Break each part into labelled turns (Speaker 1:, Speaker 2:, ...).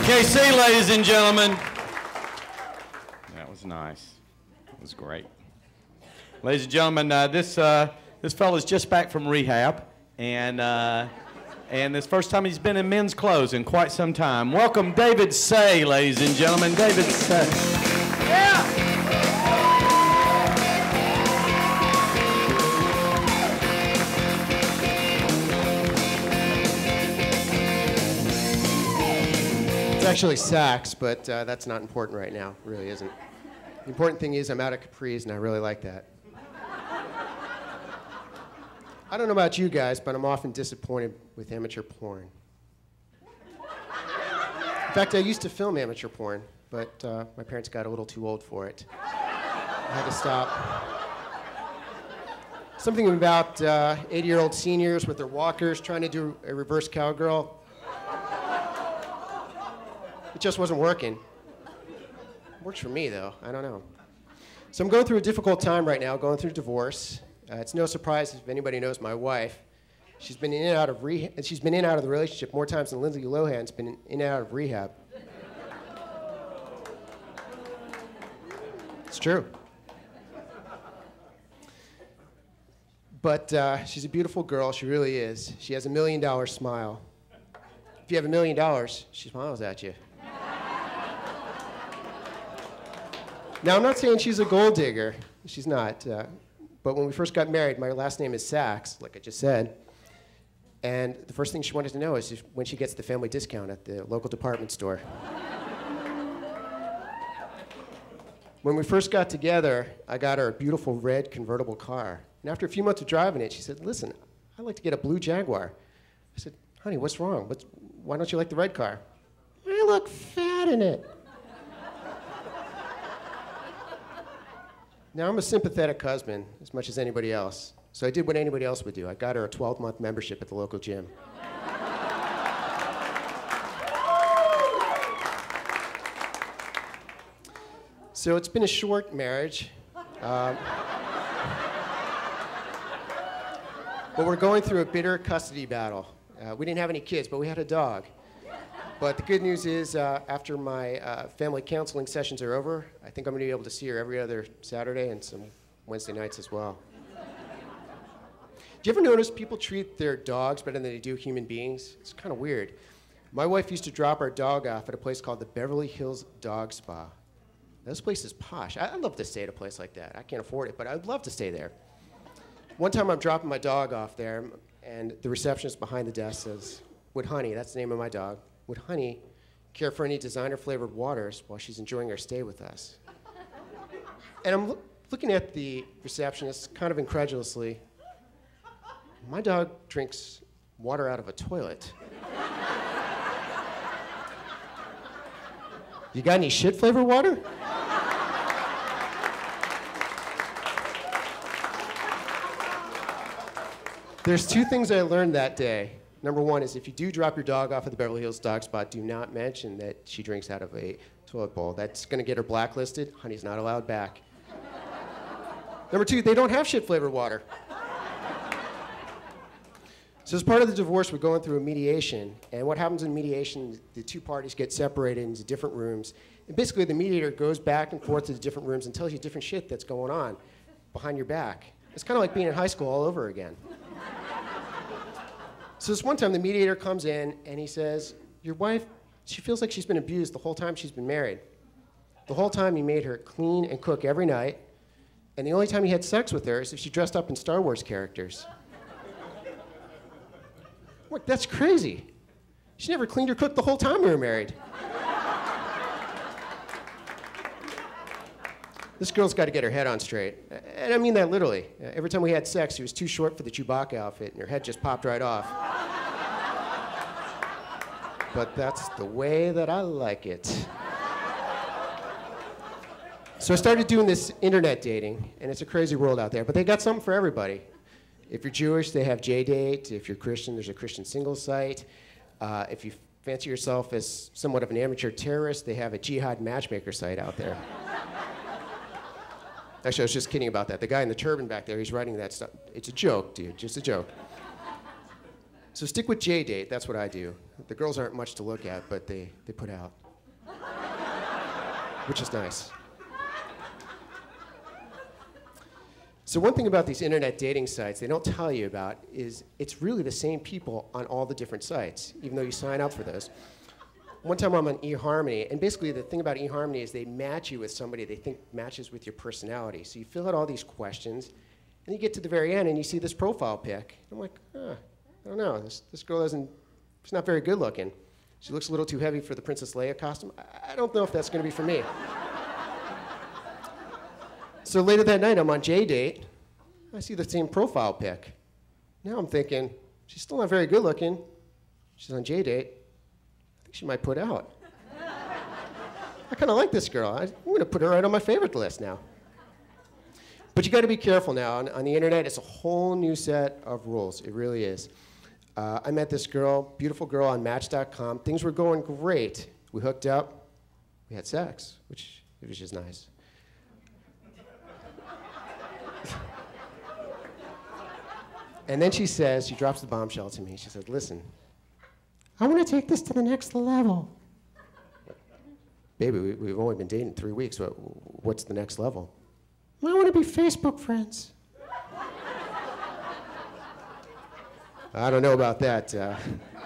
Speaker 1: KC, ladies and gentlemen. That was nice. That was great. Ladies and gentlemen, this fella's just back from rehab, and this first time he's been in men's clothes in quite some time. Welcome, David Say, ladies and gentlemen. David Say. Yeah!
Speaker 2: It's actually sax, but that's not important right now. It really isn't. The important thing is I'm out of capris, and I really like that. I don't know about you guys, but I'm often disappointed with amateur porn. In fact, I used to film amateur porn, but my parents got a little too old for it. I had to stop. Something about 80-year-old seniors with their walkers trying to do a reverse cowgirl. It just wasn't working. Works for me, though. I don't know. So I'm going through a difficult time right now, going through divorce. It's no surprise if anybody knows my wife. She's been in and out of she's been in and out of the relationship more times than Lindsay Lohan's been in and out of rehab. It's true. But she's a beautiful girl. She really is. She has $1 million smile. If you have $1 million, she smiles at you. Now, I'm not saying she's a gold digger. She's not. But when we first got married, my last name is Sachs, like I just said. And the first thing she wanted to know is when she gets the family discount at the local department store. When we first got together, I got her a beautiful red convertible car. And after a few months of driving it, she said, "Listen, I'd like to get a blue Jaguar." I said, "Honey, what's wrong? Why don't you like the red car?" "I look fat in it." Now, I'm a sympathetic husband as much as anybody else. So I did what anybody else would do. I got her a 12-month membership at the local gym. So it's been a short marriage. But we're going through a bitter custody battle. We didn't have any kids, but we had a dog. But the good news is, after my family counseling sessions are over, I think I'm going to be able to see her every other Saturday and some Wednesday nights as well. Do you ever notice people treat their dogs better than they do human beings? It's kind of weird. My wife used to drop our dog off at a place called the Beverly Hills Dog Spa. This place is posh. I'd love to stay at a place like that. I can't afford it, but I'd love to stay there. One time I'm dropping my dog off there, and the receptionist behind the desk says, "Would Honey," that's the name of my dog, "would Honey care for any designer-flavored waters while she's enjoying her stay with us?" And I'm looking at the receptionist kind of incredulously. My dog drinks water out of a toilet. "You got any shit-flavored water?" There's two things I learned that day. Number one is if you do drop your dog off at the Beverly Hills Dog Spa, do not mention that she drinks out of a toilet bowl. That's going to get her blacklisted. Honey's not allowed back. Number two, they don't have shit-flavored water. So as part of the divorce, we're going through a mediation. And what happens in mediation, the two parties get separated into different rooms. And basically, the mediator goes back and forth to the different rooms and tells you different shit that's going on behind your back. It's kind of like being in high school all over again. So this one time, the mediator comes in, and he says, "Your wife, she feels like she's been abused the whole time she's been married. The whole time he made her clean and cook every night, and the only time he had sex with her is if she dressed up in Star Wars characters." What? That's crazy. She never cleaned or cooked the whole time we were married. This girl's got to get her head on straight. And I mean that literally. Every time we had sex, she was too short for the Chewbacca outfit, and her head just popped right off. But that's the way that I like it. So I started doing this internet dating, and it's a crazy world out there, but they got something for everybody. If you're Jewish, they have J-Date. If you're Christian, there's a Christian singles site. If you fancy yourself as somewhat of an amateur terrorist, they have a jihad matchmaker site out there. Actually, I was just kidding about that. The guy in the turban back there, he's writing that stuff. It's a joke, dude, just a joke. So stick with J-date, that's what I do. The girls aren't much to look at, but they put out. Which is nice. So one thing about these internet dating sites they don't tell you about is it's really the same people on all the different sites, even though you sign up for those. One time I'm on eHarmony, and basically the thing about eHarmony is they match you with somebody they think matches with your personality. So you fill out all these questions, and you get to the very end and you see this profile pic. I'm like, I don't know, this girl she's not very good looking. She looks a little too heavy for the Princess Leia costume. I don't know if that's gonna be for me. So later that night, I'm on J-date. I see the same profile pic. Now I'm thinking, she's still not very good looking. She's on J-date. I think she might put out. I kind of like this girl. I'm going to put her right on my favorite list now. But you got to be careful now. On the internet, it's a whole new set of rules. It really is. I met this girl, beautiful girl, on Match.com. Things were going great. We hooked up. We had sex, which was just nice. And then she drops the bombshell to me. She said, listen, I want to take this to the next level. Baby, we've only been dating 3 weeks. What's the next level? I want to be Facebook friends. I don't know about that.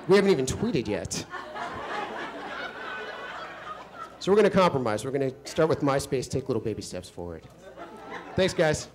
Speaker 2: We haven't even tweeted yet. So we're going to compromise. We're going to start with MySpace, take little baby steps forward. Thanks, guys.